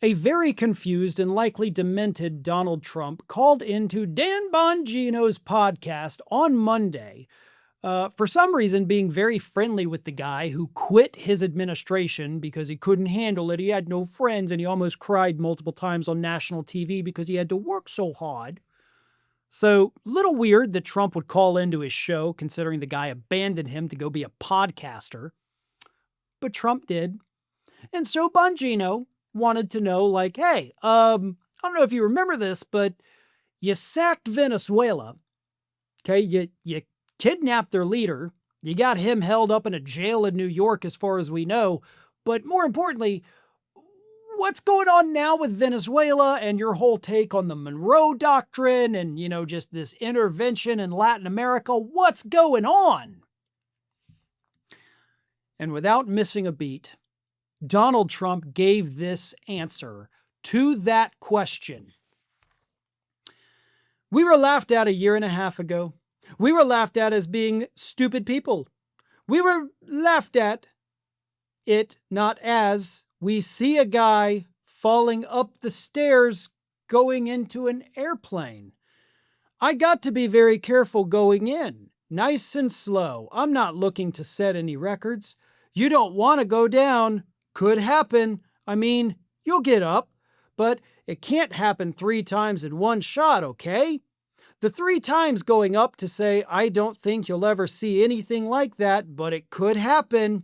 A very confused and likely demented Donald Trump called into Dan Bongino's podcast on Monday, for some reason being very friendly with the guy who quit his administration because he couldn't handle it. He had no friends, and he almost cried multiple times on national TV because he had to work so hard. So, little weird that Trump would call into his show, considering the guy abandoned him to go be a podcaster. But Trump did. And so Bongino wanted to know, like, hey, I don't know if you remember this, but you sacked Venezuela. Okay, you kidnapped their leader. You got him held up in a jail in New York, as far as we know. But more importantly, what's going on now with Venezuela and your whole take on the Monroe Doctrine and, just this intervention in Latin America? What's going on? And without missing a beat, Donald Trump gave this answer to that question. We were laughed at a year and a half ago. We were laughed at as being stupid people. We were laughed at it not as we see a guy falling up the stairs going into an airplane. I got to be very careful going in, nice and slow. I'm not looking to set any records. You don't want to go down. Could happen. I mean, you'll get up, but it can't happen 3 times in one shot, okay? The 3 times going up to say, I don't think you'll ever see anything like that, but it could happen.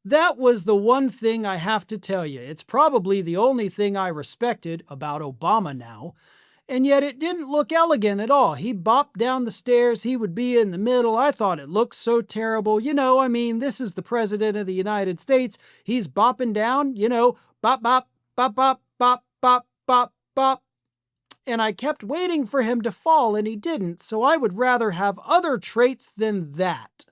That was the one thing I have to tell you. It's probably the only thing I respected about Obama now. And yet it didn't look elegant at all. He bopped down the stairs. He would be in the middle. I thought it looked so terrible. This is the president of the United States. He's bopping down, bop, bop, bop, bop, bop, bop, bop, bop. And I kept waiting for him to fall, and he didn't. So I would rather have other traits than that.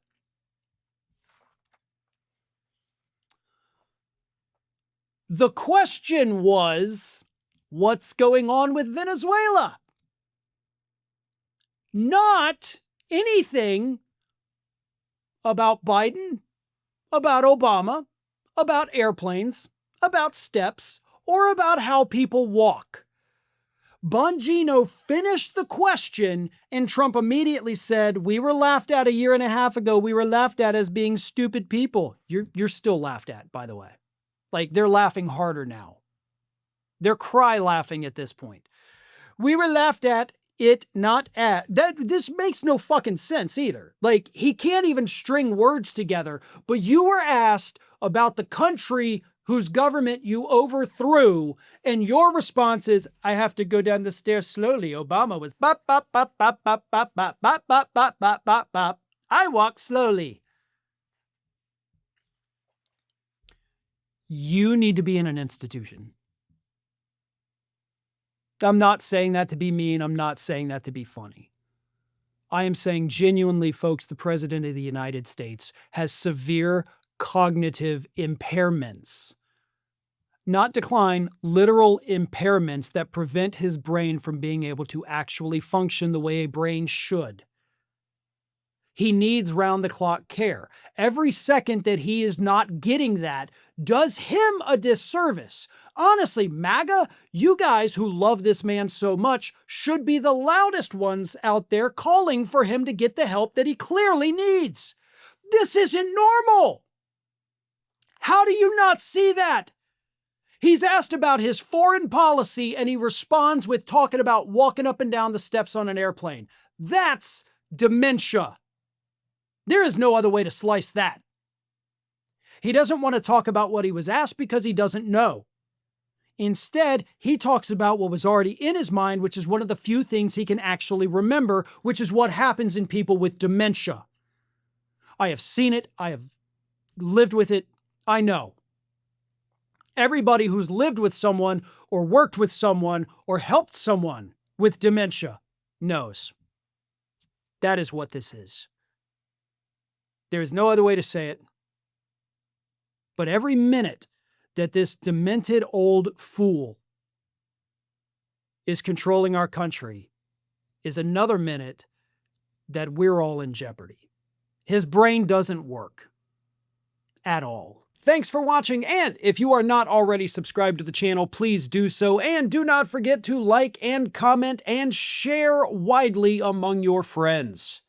The question was, what's going on with Venezuela? Not anything about Biden, about Obama, about airplanes, about steps, or about how people walk. Bongino finished the question, and Trump immediately said, we were laughed at a year and a half ago. We were laughed at as being stupid people. You're still laughed at, by the way. Like, they're laughing harder now. They're cry laughing at this point. We were laughed at it, not at. This makes no fucking sense either. Like, he can't even string words together. But you were asked about the country whose government you overthrew, and your response is, I have to go down the stairs slowly. Obama was bop, bop, bop, bop, bop, bop, bop, bop, bop, bop, bop, bop, bop. I walk slowly. You need to be in an institution. I'm not saying that to be mean. I'm not saying that to be funny. I am saying genuinely, folks, the President of the United States has severe cognitive impairments. Not decline, literal impairments that prevent his brain from being able to actually function the way a brain should. He needs round-the-clock care. Every second that he is not getting that does him a disservice. Honestly, MAGA, you guys who love this man so much should be the loudest ones out there calling for him to get the help that he clearly needs. This isn't normal. How do you not see that? He's asked about his foreign policy, and he responds with talking about walking up and down the steps on an airplane. That's dementia. There is no other way to slice that. He doesn't want to talk about what he was asked because he doesn't know. Instead, he talks about what was already in his mind, which is one of the few things he can actually remember, which is what happens in people with dementia. I have seen it. I have lived with it. I know. Everybody who's lived with someone or worked with someone or helped someone with dementia knows. That is what this is. There is no other way to say it. But every minute that this demented old fool is controlling our country is another minute that we're all in jeopardy. His brain doesn't work at all. Thanks for watching, and if you are not already subscribed to the channel, please do so, and do not forget to like and comment and share widely among your friends.